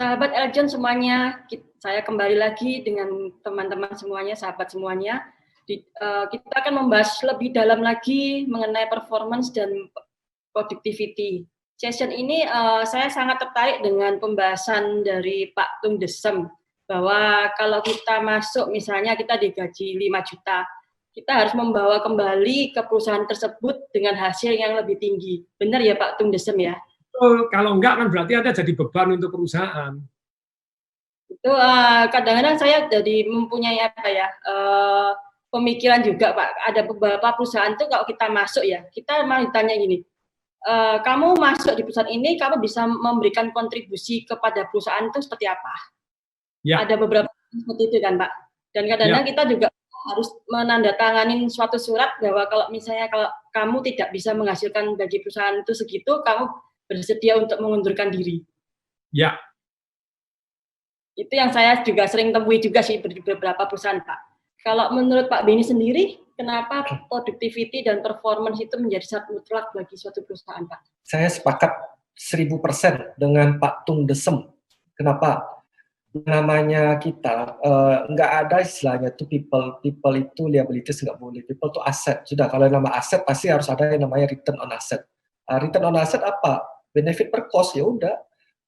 Sahabat Eljon semuanya, saya kembali lagi dengan teman-teman semuanya, sahabat semuanya. Kita akan membahas lebih dalam lagi mengenai performance dan productivity. Session ini saya sangat tertarik dengan pembahasan dari Pak Tung Desem, bahwa kalau kita masuk, misalnya kita digaji 5 juta, kita harus membawa kembali ke perusahaan tersebut dengan hasil yang lebih tinggi. Benar ya Pak Tung Desem ya? Kalau enggak kan berarti Anda jadi beban untuk perusahaan. Itu kadang-kadang saya jadi mempunyai pemikiran juga Pak. Ada beberapa perusahaan tuh kalau kita masuk ya, kita malah ditanya gini, kamu masuk di perusahaan ini, kamu bisa memberikan kontribusi kepada perusahaan itu seperti apa? Ya. Ada beberapa seperti itu kan Pak. Dan kadang-kadang kita juga harus menandatangani suatu surat bahwa kalau misalnya kalau kamu tidak bisa menghasilkan bagi perusahaan itu segitu, kamu bersedia untuk mengundurkan diri. Ya. Itu yang saya juga sering temui juga sih di beberapa perusahaan Pak. Kalau menurut Pak Beni sendiri, kenapa productivity dan performance itu menjadi syarat mutlak bagi suatu perusahaan Pak? Saya sepakat 1000% dengan Pak Tung Desem. Kenapa? Namanya kita nggak ada istilahnya tuh people itu liabilities, nggak boleh. People itu aset. Sudah, kalau nama aset pasti harus ada yang namanya return on asset. Return on asset apa? Benefit per cost, ya udah.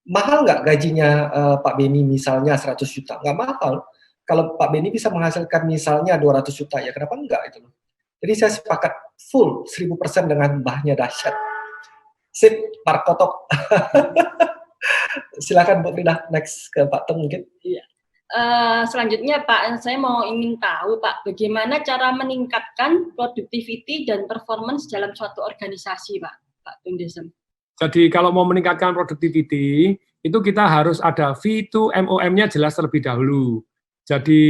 Mahal nggak gajinya Pak Beni misalnya 100 juta? Nggak mahal. Kalau Pak Beni bisa menghasilkan misalnya 200 juta, ya kenapa enggak itu? Jadi saya sepakat full 1000% dengan mbahnya dahsyat. Sip, Pak Kotok. Silakan Bu Frida, next ke Pak Tung mungkin. Iya. Selanjutnya Pak, saya ingin tahu Pak, bagaimana cara meningkatkan productivity dan performance dalam suatu organisasi Pak Tung Desem. Jadi kalau mau meningkatkan productivity, itu kita harus ada V2MOM-nya jelas terlebih dahulu. Jadi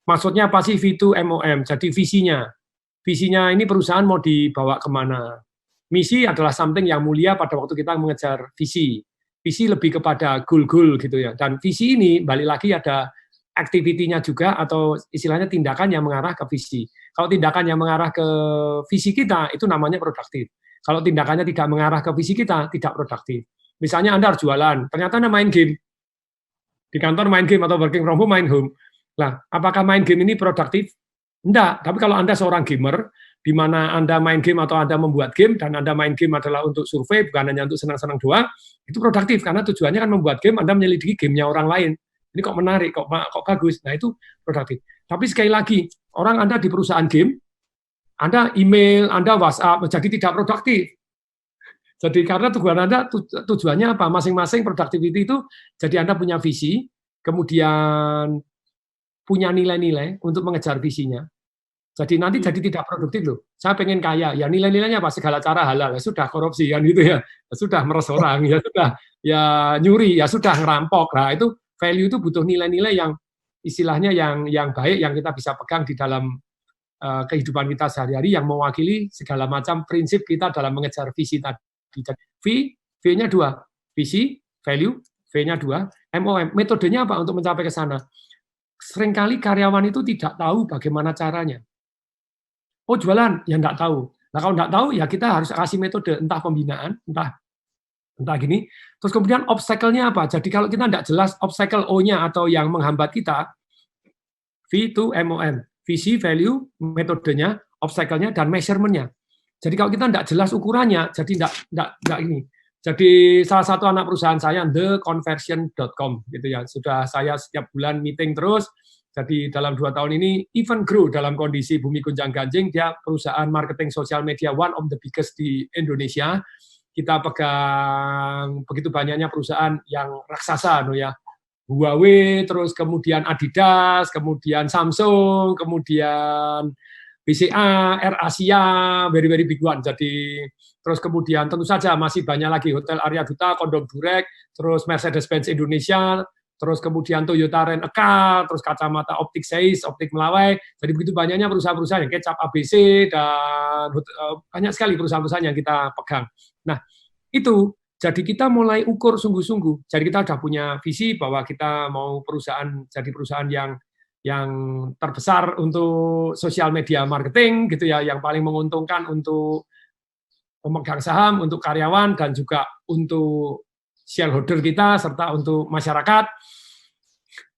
maksudnya apa sih V2MOM? Jadi visinya. Visinya ini perusahaan mau dibawa kemana. Misi adalah something yang mulia pada waktu kita mengejar visi. Visi lebih kepada goal-goal gitu ya. Dan visi ini balik lagi ada activity-nya juga atau istilahnya tindakan yang mengarah ke visi. Kalau tindakan yang mengarah ke visi kita itu namanya produktif. Kalau tindakannya tidak mengarah ke visi kita tidak produktif. Misalnya Anda harus jualan, ternyata Anda main game. Di kantor main game atau working from home main home. Nah, apakah main game ini produktif? Enggak, tapi kalau Anda seorang gamer, di mana Anda main game atau Anda membuat game, dan Anda main game adalah untuk survei, bukan hanya untuk senang-senang doang, itu produktif, karena tujuannya kan membuat game, Anda menyelidiki gamenya orang lain. Ini kok menarik, kok bagus, nah itu produktif. Tapi sekali lagi, orang Anda di perusahaan game, Anda email, Anda WhatsApp, jadi tidak produktif. Jadi karena tujuannya apa? Masing-masing productivity itu, jadi Anda punya visi, kemudian punya nilai-nilai untuk mengejar visinya. Jadi nanti jadi tidak produktif loh. Saya pengen kaya, ya nilai-nilainya apa? Segala cara halal, ya sudah korupsi kan gitu ya. Ya sudah meres orang, ya sudah ya nyuri, ya sudah ngerampok. Nah itu value itu butuh nilai-nilai yang istilahnya yang baik yang kita bisa pegang di dalam kehidupan kita sehari-hari yang mewakili segala macam prinsip kita dalam mengejar visi tadi. V-nya 2, visi, value, V-nya 2, MOM. Metodenya apa untuk mencapai ke sana? Seringkali karyawan itu tidak tahu bagaimana caranya. Oh jualan, ya nggak tahu. Nah kalau nggak tahu, ya kita harus kasih metode, entah pembinaan, entah gini. Terus kemudian obstacle-nya apa? Jadi kalau kita nggak jelas obstacle O-nya atau yang menghambat kita, V2MOM, visi, value, metodenya, obstacle-nya, dan measurement-nya. Jadi kalau kita nggak jelas ukurannya, jadi nggak ini. Jadi salah satu anak perusahaan saya, theconversion.com, gitu ya. Sudah saya setiap bulan meeting terus. Jadi dalam 2 tahun ini, even grow dalam kondisi bumi gonjang-ganjing, dia perusahaan marketing sosial media one of the biggest di Indonesia. Kita pegang begitu banyaknya perusahaan yang raksasa, ya. Huawei, terus kemudian Adidas, kemudian Samsung, kemudian BCA, AirAsia, very big one. Jadi terus kemudian tentu saja masih banyak lagi Hotel Arya Duta, Kondom Durek, terus Mercedes-Benz Indonesia, terus kemudian Toyota Rent-A-Car, terus kacamata Optik Seis, Optik Melawai. Jadi begitu banyaknya perusahaan-perusahaan yang kecap ABC dan banyak sekali perusahaan-perusahaan yang kita pegang. Nah, itu jadi kita mulai ukur sungguh-sungguh. Jadi kita sudah punya visi bahwa kita mau jadi perusahaan yang terbesar untuk sosial media marketing gitu ya, yang paling menguntungkan untuk pemegang saham, untuk karyawan dan juga untuk shareholder kita serta untuk masyarakat.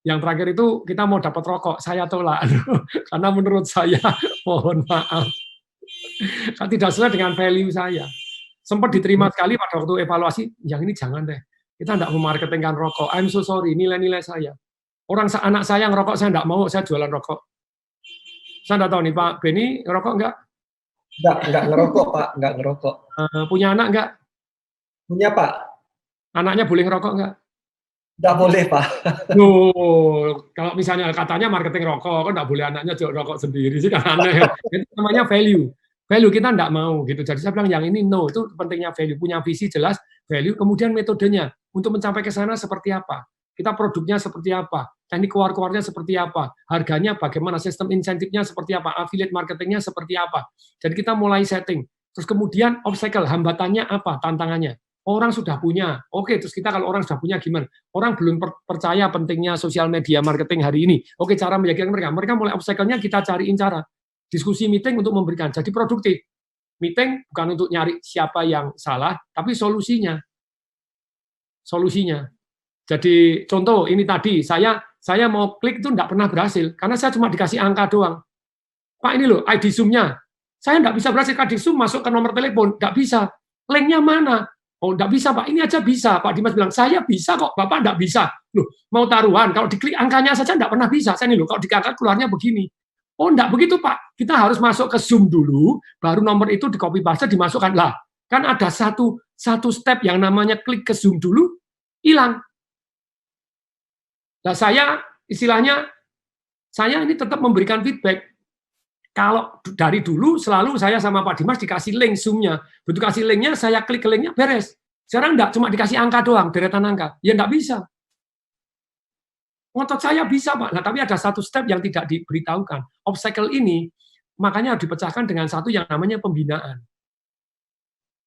Yang terakhir itu kita mau dapat rokok, saya tolak karena menurut saya mohon maaf kan tidak sesuai dengan value saya. Sempat diterima sekali pada waktu evaluasi, yang ini jangan deh, kita tidak memarketingkan rokok. I'm so sorry, nilai-nilai saya. Anak saya ngerokok, saya tidak mau, saya jualan rokok. Saya tidak tahu nih Pak Beni ngerokok enggak? Enggak ngerokok Pak, enggak ngerokok. Punya anak enggak? Punya Pak. Anaknya boleh ngerokok enggak? Enggak boleh Pak. Kalau misalnya katanya marketing rokok, kan enggak boleh anaknya jual rokok sendiri sih, kan aneh. Itu namanya value. Value kita enggak mau gitu. Jadi saya bilang yang ini no, itu pentingnya value, punya visi jelas, value, kemudian metodenya untuk mencapai ke sana seperti apa. Kita produknya seperti apa, teknik keluar-keluarnya seperti apa, harganya bagaimana, sistem insentifnya seperti apa, affiliate marketingnya seperti apa. Jadi kita mulai setting. Terus kemudian obstacle, hambatannya apa, tantangannya. Orang sudah punya, oke, terus kita kalau orang sudah punya gimana? Orang belum percaya pentingnya sosial media marketing hari ini. Oke, cara meyakinkan mereka. Mereka mulai obstacle-nya kita cariin cara. Diskusi meeting untuk memberikan. Jadi produktif. Meeting bukan untuk nyari siapa yang salah, tapi solusinya. Solusinya. Jadi contoh ini tadi, saya mau klik itu enggak pernah berhasil, karena saya cuma dikasih angka doang. Pak ini loh, ID Zoom-nya. Saya enggak bisa berhasil ID Zoom masuk ke nomor telepon, enggak bisa. Link-nya mana? Oh, enggak bisa Pak, ini aja bisa. Pak Dimas bilang, saya bisa kok, Bapak enggak bisa. Loh, mau taruhan, kalau diklik angkanya saja enggak pernah bisa. Saya ini loh, kalau diangkat keluarnya begini. Oh, enggak begitu Pak, kita harus masuk ke Zoom dulu, baru nomor itu di copy paste dimasukkan. Lah, kan ada satu step yang namanya klik ke Zoom dulu, hilang. Nah, saya istilahnya, saya ini tetap memberikan feedback. Kalau dari dulu selalu saya sama Pak Dimas dikasih link Zoom-nya. Begitu kasih link-nya, saya klik ke link-nya, beres. Sekarang enggak, cuma dikasih angka doang, deretan angka. Ya enggak bisa. Ngotot saya bisa, Pak. Nah, tapi ada satu step yang tidak diberitahukan. Obstacle ini, makanya harus dipecahkan dengan satu yang namanya pembinaan.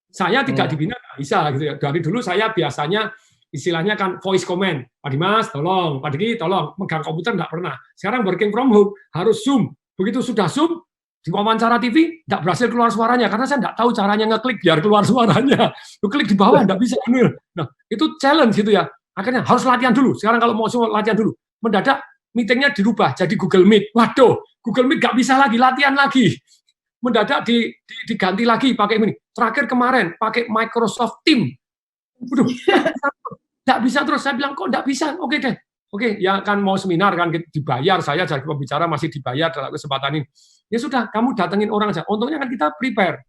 Saya tidak dibina, nggak bisa. Gitu ya. Dari dulu saya biasanya, istilahnya kan voice comment, Pak Dimas tolong, Pak Diki tolong, megang komputer nggak pernah. Sekarang working from home, harus Zoom. Begitu sudah Zoom, di wawancara TV, nggak berhasil keluar suaranya, karena saya nggak tahu caranya ngeklik biar keluar suaranya. Klik di bawah, nggak bisa. Nah, itu challenge gitu ya. Akhirnya harus latihan dulu. Sekarang kalau mau semua latihan dulu. Mendadak meetingnya dirubah jadi Google Meet. Waduh, Google Meet nggak bisa lagi, latihan lagi. Mendadak diganti lagi pakai ini. Terakhir kemarin pakai Microsoft Teams. Waduh, nggak bisa terus. Saya bilang, kok nggak bisa? Oke deh. Oke, ya kan mau seminar kan dibayar, saya jadi pembicara masih dibayar dalam kesempatan ini. Ya sudah, kamu datengin orang aja. Untungnya kan kita prepare.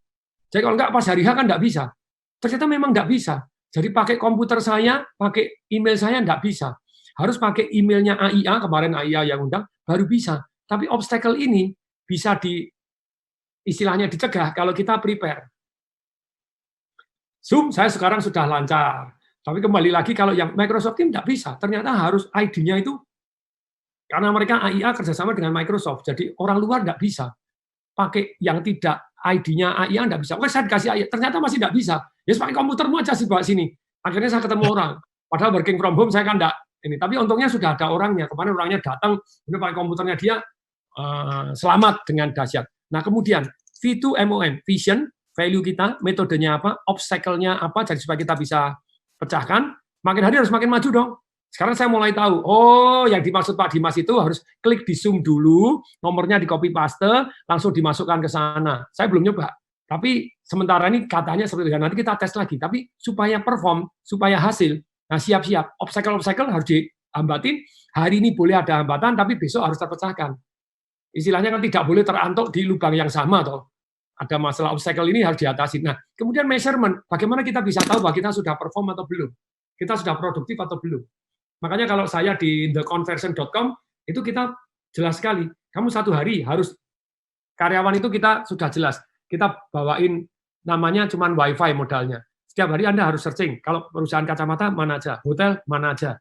Jadi kalau nggak pas hari H kan nggak bisa. Ternyata memang nggak bisa. Jadi pakai komputer saya, pakai email saya nggak bisa. Harus pakai emailnya AIA, kemarin AIA yang undang, baru bisa. Tapi obstacle ini bisa istilahnya dicegah kalau kita prepare. Zoom saya sekarang sudah lancar. Tapi kembali lagi kalau yang Microsoft Teams tidak bisa, ternyata harus ID-nya itu, karena mereka AIA kerjasama dengan Microsoft, jadi orang luar tidak bisa. Pakai yang tidak ID-nya AIA tidak bisa. Oke, saya dikasih AIA, ternyata masih tidak bisa. Ya, pakai komputermu aja sih bawa sini. Akhirnya saya ketemu orang. Padahal working from home saya kan tidak ini. Tapi untungnya sudah ada orangnya. Kemarin orangnya datang, kemudian pakai komputernya dia selamat dengan dahsyat. Nah, kemudian V2MOM, vision, value kita, metodenya apa, obstacle-nya apa, jadi supaya kita bisa pecahkan, makin hari harus makin maju dong. Sekarang saya mulai tahu, oh yang dimaksud Pak Dimas itu harus klik di Zoom dulu, nomornya di copy paste, langsung dimasukkan ke sana. Saya belum nyoba, tapi sementara ini katanya seperti itu. Nanti kita tes lagi, tapi supaya perform, supaya hasil, nah siap-siap, obstacle-obstacle harus dihambatin, hari ini boleh ada hambatan, tapi besok harus terpecahkan. Istilahnya kan tidak boleh terantuk di lubang yang sama, toh. Ada masalah obstacle ini harus diatasi. Nah, kemudian measurement, bagaimana kita bisa tahu bahwa kita sudah perform atau belum? Kita sudah produktif atau belum? Makanya kalau saya di theconversion.com, itu kita jelas sekali. Kamu satu hari harus, karyawan itu kita sudah jelas. Kita bawain namanya cuman WiFi modalnya. Setiap hari Anda harus searching. Kalau perusahaan kacamata, mana aja. Hotel, mana aja.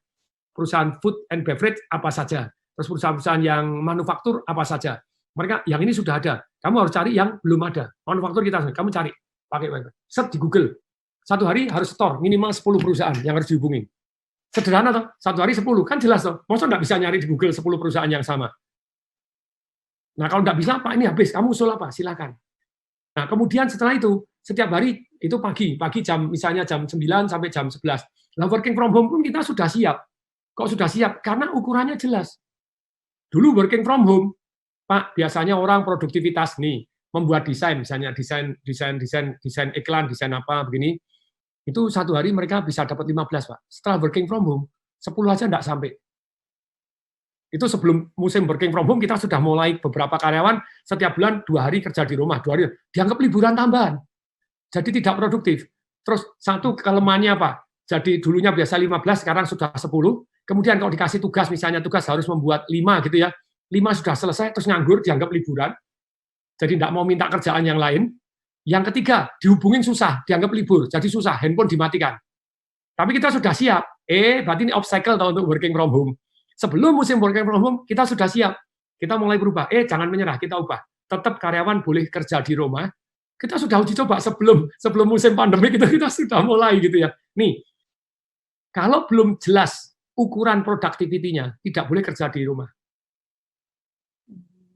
Perusahaan food and beverage, apa saja. Terus perusahaan-perusahaan yang manufaktur, apa saja. Mereka yang ini sudah ada. Kamu harus cari yang belum ada. Manufaktur kita, kamu cari pakai WiFi. Search di Google. Satu hari harus store minimal 10 perusahaan yang harus dihubungin. Sederhana toh, satu hari 10 kan jelas toh. Maksudnya nggak bisa nyari di Google 10 perusahaan yang sama. Nah kalau nggak bisa, Pak ini habis. Kamu usul apa? Silakan. Nah kemudian setelah itu setiap hari Itu pagi jam misalnya jam 9 sampai jam 11. Nah, working from home pun kita sudah siap. Kok sudah siap? Karena ukurannya jelas. Dulu working from home, Pak, biasanya orang produktivitas nih, membuat desain, misalnya desain iklan, desain apa begini, itu satu hari mereka bisa dapat 15, Pak. Setelah working from home, 10 aja enggak sampai. Itu sebelum musim working from home, kita sudah mulai beberapa karyawan setiap bulan 2 hari kerja di rumah, 2 hari dianggap liburan tambahan. Jadi tidak produktif. Terus satu kelemahannya apa? Jadi dulunya biasa 15, sekarang sudah 10. Kemudian kalau dikasih tugas, misalnya tugas harus membuat 5 gitu ya, 5 sudah selesai, terus nganggur, dianggap liburan. Jadi tidak mau minta kerjaan yang lain. Yang ketiga, dihubungin susah, dianggap libur, jadi susah, handphone dimatikan. Tapi kita sudah siap. Berarti ini obstacle untuk working from home. Sebelum musim working from home, kita sudah siap. Kita mulai berubah. Jangan menyerah, kita ubah. Tetap karyawan boleh kerja di rumah. Kita sudah uji coba sebelum musim pandemi kita sudah mulai gitu ya. Nih, kalau belum jelas ukuran productivity-nya, tidak boleh kerja di rumah.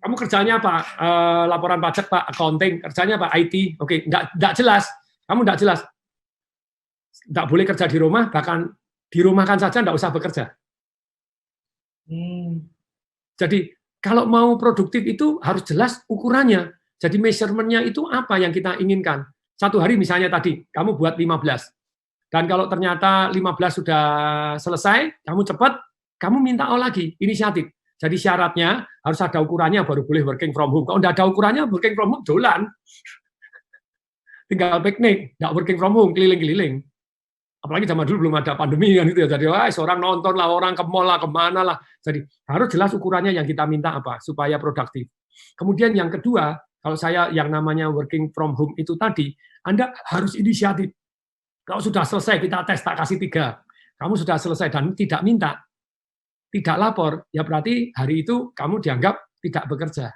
Kamu kerjanya apa? Laporan pajak, Pak, accounting, kerjanya apa? IT. Oke, enggak jelas. Kamu enggak jelas. Enggak boleh kerja di rumah, bahkan dirumahkan saja enggak usah bekerja. Jadi, kalau mau produktif itu harus jelas ukurannya. Jadi measurement-nya itu apa yang kita inginkan. Satu hari misalnya tadi, kamu buat 15. Dan kalau ternyata 15 sudah selesai, kamu cepat, kamu minta lagi, inisiatif. Jadi syaratnya harus ada ukurannya baru boleh working from home. Kalau tidak ada ukurannya, working from home dolan. Tinggal piknik, nggak working from home, keliling-keliling. Apalagi zaman dulu belum ada pandemi kan gitu ya. Jadi seorang nonton lah, orang ke mall lah, kemana lah. Jadi harus jelas ukurannya yang kita minta apa supaya produktif. Kemudian yang kedua, kalau saya yang namanya working from home itu tadi, Anda harus inisiatif. Kalau sudah selesai kita tes tak kasih 3, kamu sudah selesai dan tidak minta, tidak lapor, ya berarti hari itu kamu dianggap tidak bekerja.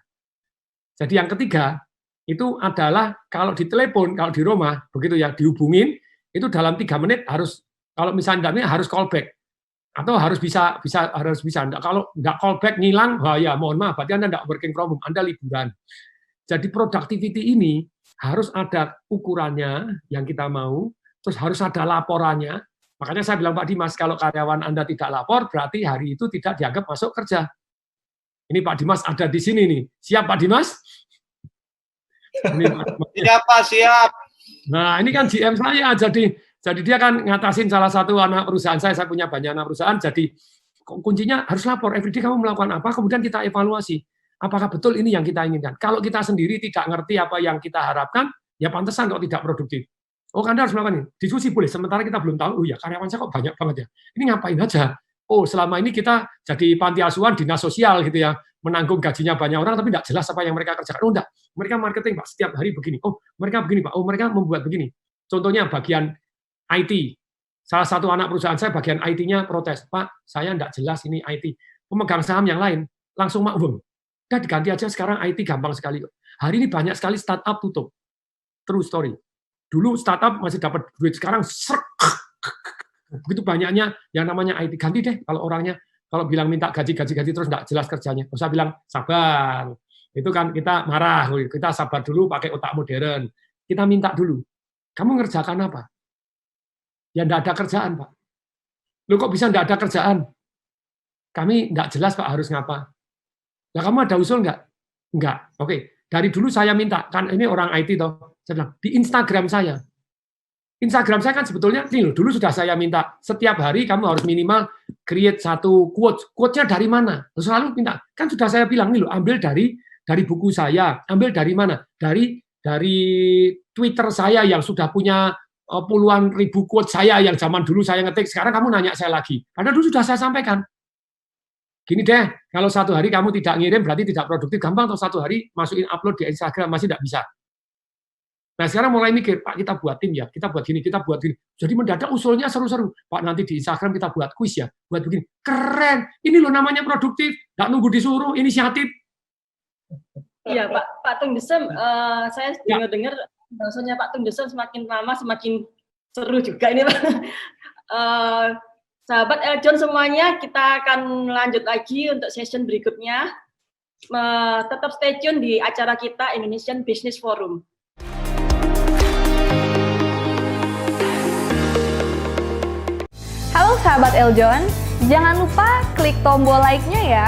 Jadi yang ketiga itu adalah kalau ditelepon, kalau di rumah begitu ya dihubungin, itu dalam 3 menit harus, kalau misalnya tidak harus callback atau harus bisa. Kalau nggak callback ngilang, wah ya mohon maaf, berarti Anda nggak working from home, Anda liburan. Jadi productivity ini harus ada ukurannya yang kita mau, terus harus ada laporannya. Makanya saya bilang Pak Dimas, kalau karyawan Anda tidak lapor, berarti hari itu tidak dianggap masuk kerja. Ini Pak Dimas ada di sini nih. Siap Pak Dimas? Siap Pak, siap. Nah ini kan GM saya, jadi dia kan ngatasin salah satu anak perusahaan saya punya banyak anak perusahaan, jadi kuncinya harus lapor, everyday kamu melakukan apa, kemudian kita evaluasi. Apakah betul ini yang kita inginkan? Kalau kita sendiri tidak ngerti apa yang kita harapkan, ya pantesan kok tidak produktif. Anda harus melakukan ini. Diskusi boleh, sementara kita belum tahu, ya karyawan saya kok banyak banget ya. Ini ngapain aja? Selama ini kita jadi panti asuhan, dinas sosial gitu ya, menanggung gajinya banyak orang, tapi tidak jelas apa yang mereka kerjakan. Enggak, mereka marketing Pak, setiap hari begini. Mereka begini Pak, mereka membuat begini. Contohnya bagian IT. Salah satu anak perusahaan saya bagian IT-nya protes, Pak, saya enggak jelas ini IT. Pemegang saham yang lain langsung maklum. Udah diganti aja sekarang IT gampang sekali kok. Hari ini banyak sekali startup tutup. True story. Dulu startup masih dapat duit, sekarang begitu banyaknya yang namanya IT. Ganti deh kalau orangnya, kalau bilang minta gaji terus enggak jelas kerjanya. Usah bilang sabar. Itu kan kita marah, kita sabar dulu pakai otak modern. Kita minta dulu. Kamu ngerjakan apa? Ya enggak ada kerjaan, Pak. Loh kok bisa enggak ada kerjaan? Kami enggak jelas Pak harus ngapa. Lah kamu ada usul enggak? Enggak. Oke. Dari dulu saya minta, kan ini orang IT toh. Saya bilang, di Instagram saya. Instagram saya kan sebetulnya, nih loh, dulu sudah saya minta, setiap hari kamu harus minimal create satu quote. Quote-nya dari mana? Selalu minta. Kan sudah saya bilang, nih loh, ambil dari buku saya. Ambil dari mana? Dari Twitter saya yang sudah punya puluhan ribu quote saya yang zaman dulu saya ngetik. Sekarang kamu nanya saya lagi. Karena dulu sudah saya sampaikan. Gini deh, kalau satu hari kamu tidak ngirim berarti tidak produktif. Gampang atau satu hari masukin upload di Instagram masih tidak bisa. Nah sekarang mulai mikir, Pak kita buat tim ya, kita buat gini. Jadi mendadak usulnya seru-seru. Pak nanti di Instagram kita buat kuis ya, buat begini. Keren, ini loh namanya produktif, nggak nunggu disuruh, inisiatif. Iya Pak Tung Desem, saya dengar bahasanya Pak Tung Desem semakin lama semakin seru juga ini Pak. Sahabat Eljon semuanya, kita akan lanjut lagi untuk session berikutnya. Tetap stay tune di acara kita Indonesian Business Forum. sahabat Eljon, jangan lupa klik tombol like-nya ya.